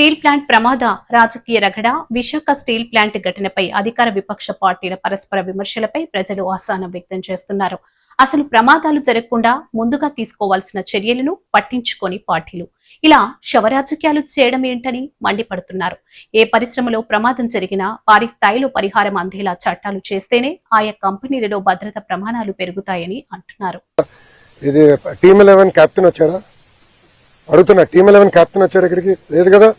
Steel plant ప్రమాద రాజకీయ రగడ Visakha steel plant ఘటనపై అధికార విపక్ష పార్టీల పరస్పర విమర్శలపై ప్రజలు అసహనం వ్యక్తం చేస్తున్నారు. అసలు ప్రమాదాలు జరగకుండా ముందుగా తీసుకోవాల్సిన చర్యలను పట్టించుకొని పార్టీలు ఇలా శవరాజకీయాలు చేయడం ఏంటని మండిపడుతున్నారు. ఏ పరిశ్రమలో ప్రమాదం జరిగినా భారీ స్థాయిలో పరిహారం అందేలా చట్టాలు చేస్తేనే ఆయా కంపెనీలలో భద్రత ప్రమాణాలు పెరుగుతాయని అంటున్నారు. ఇది టీమ్ 11 కెప్టెన్ వచ్చాడా అడుగుతున్నా. టీమ్ 11 కెప్టెన్ వచ్చాడు ఇక్కడికి? లేదు కదా.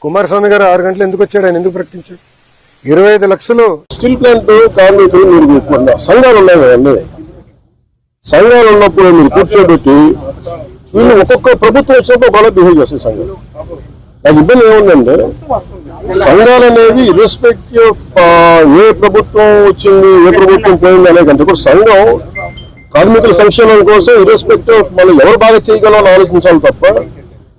కుమారస్వామి గారు 6 గంటలు ఎందుకు వచ్చాడు? ఆయన ఎందుకు ప్రకటించాడు? 25 లక్షలు స్టీల్ ప్లాంట్ కార్మికులు మీరు సంఘాలు ఉన్నాయి కదండి. సంఘాలు ఉన్నప్పుడు మీరు కూర్చోబెట్టి వీళ్ళు ఒక్కొక్క ప్రభుత్వం వచ్చినప్పుడు బాగా బిహేవ్ చేస్తాయి సంఘాలు. నాకు ఇబ్బంది ఏముందంటే సంఘాలు అనేవి ఇర్రెస్పెక్టివ్ ఆఫ్ ఏ ప్రభుత్వం వచ్చింది ఏ ప్రభుత్వం పోయింది అనే కంటే ఇప్పుడు సంఘం కార్మికుల సంక్షేమం కోసం ఇర్రెస్పెక్టివ్ ఆఫ్ మనం ఎవరు బాగా చేయగలం అని ఆలోచించాలి తప్ప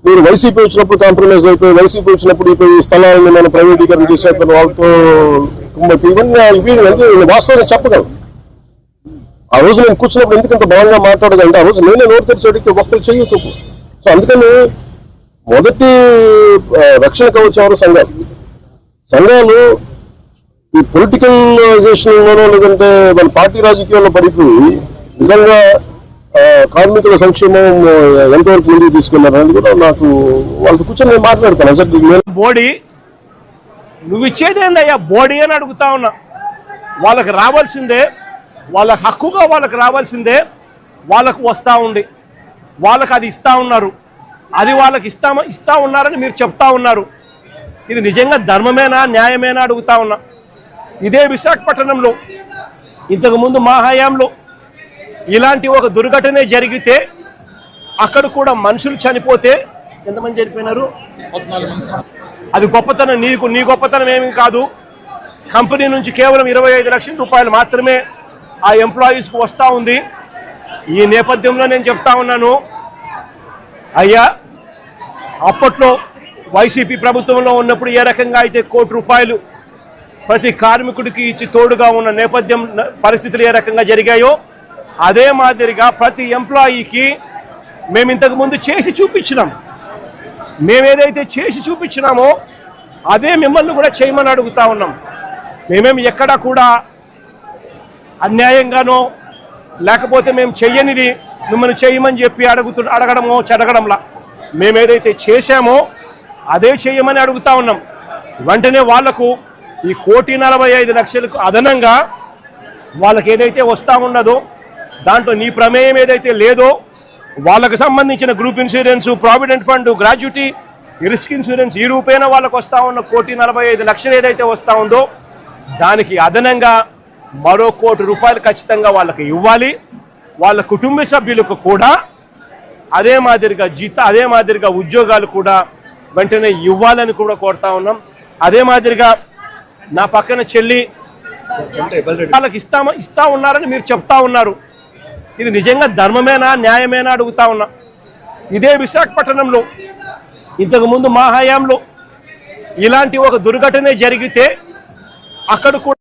మీరు వైసీపీ వచ్చినప్పుడు కాంప్రమైజ్ అయిపోయి వైసీపీ వచ్చినప్పుడు ఈ స్థలాలను మనం ప్రైవేటీకరణ చేసేప్పుడు వాళ్ళతో ఇవన్నీ వాస్తవంగా చెప్పగలం. ఆ రోజు నేను కూర్చున్నప్పుడు ఎందుకంత బలంగా మాట్లాడగలంటే ఆ రోజు నేనే నోరు తెరిచి అడిగితే ఒక్కరు చేయొచ్చు. సో అందుకని మొదటి రక్షణ కవచం ఎవరు? సంఘాలు ఈ పొలిటికలైజేషన్లోనో లేదంటే మన పార్టీ రాజకీయాల్లో పడిపోయి నిజంగా కార్మికుల సంక్షేమం ఎంతవరకు ముందుకు తీసుకెళ్లారని కూడా నాకు వాళ్ళతో కూర్చొని నేను మాట్లాడతాను. అసలు బోడీ నువ్వు ఇచ్చేదేందయ్యా బోడీ అని అడుగుతా ఉన్నా. వాళ్ళకి రావాల్సిందే, వాళ్ళ హక్కుగా వాళ్ళకి రావాల్సిందే వాళ్ళకు వస్తూ ఉంది. వాళ్ళకి అది ఇస్తూ ఉన్నారు, అది వాళ్ళకి ఇస్తా ఉన్నారని మీరు చెప్తా ఉన్నారు. ఇది నిజంగా ధర్మమేనా న్యాయమేనా అడుగుతా ఉన్నా. ఇదే విశాఖపట్నంలో ఇంతకుముందు మా హయాంలో ఇలాంటి ఒక దుర్ఘటనే జరిగితే అక్కడ కూడా మనుషులు చనిపోతే ఎంతమంది చనిపోయినారు? 14 మంది. అది గొప్పతనం, నీ గొప్పతనం ఏమీ కాదు. కంపెనీ నుంచి కేవలం 25 లక్షల రూపాయలు మాత్రమే ఆ ఎంప్లాయీస్కు వస్తూ ఉంది. ఈ నేపథ్యంలో నేను చెప్తా ఉన్నాను, అయ్యా అప్పట్లో వైసీపీ ప్రభుత్వంలో ఉన్నప్పుడు ఏ రకంగా అయితే ₹1 కోటి ప్రతి కార్మికుడికి ఇచ్చి తోడుగా ఉన్న నేపథ్యం పరిస్థితులు ఏ రకంగా జరిగాయో అదే మాదిరిగా ప్రతి ఎంప్లాయీకి మేము ఇంతకుముందు చేసి చూపించినాం. మేమేదైతే చేసి చూపించినామో అదే మిమ్మల్ని కూడా చేయమని అడుగుతా ఉన్నాం. మేమేమి ఎక్కడా కూడా అన్యాయంగానో లేకపోతే మేము చెయ్యనిది మిమ్మల్ని చేయమని చెప్పి అడగడమో చెడగడంలా మేమేదైతే చేశామో అదే చేయమని అడుగుతా ఉన్నాం. వెంటనే వాళ్లకు ఈ ₹1,45,00,000 అదనంగా వాళ్ళకి ఏదైతే వస్తూ ఉన్నదో దాంట్లో నీ ప్రమేయం ఏదైతే లేదో వాళ్ళకు సంబంధించిన group insurance, provident fund, gratuity, risk insurance ఈ రూపేణ వాళ్ళకు వస్తూ ఉన్న ₹1,45,00,000 ఏదైతే వస్తూ ఉందో దానికి అదనంగా మరో ₹1 కోటి ఖచ్చితంగా వాళ్ళకి ఇవ్వాలి. వాళ్ళ కుటుంబ సభ్యులకు కూడా అదే మాదిరిగా ఉద్యోగాలు కూడా వెంటనే ఇవ్వాలని కూడా కోరుతా ఉన్నాం. అదే మాదిరిగా నా పక్కన చెల్లి వాళ్ళకి ఇస్తా ఉన్నారని మీరు చెప్తా ఉన్నారు. ఇది నిజంగా ధర్మమేనా న్యాయమేనా అడుగుతా ఉన్నా. ఇదే విశాఖపట్నంలో ఇంతకుముందు మా హయాంలో ఇలాంటి ఒక దుర్ఘటనే జరిగితే అక్కడ కూడా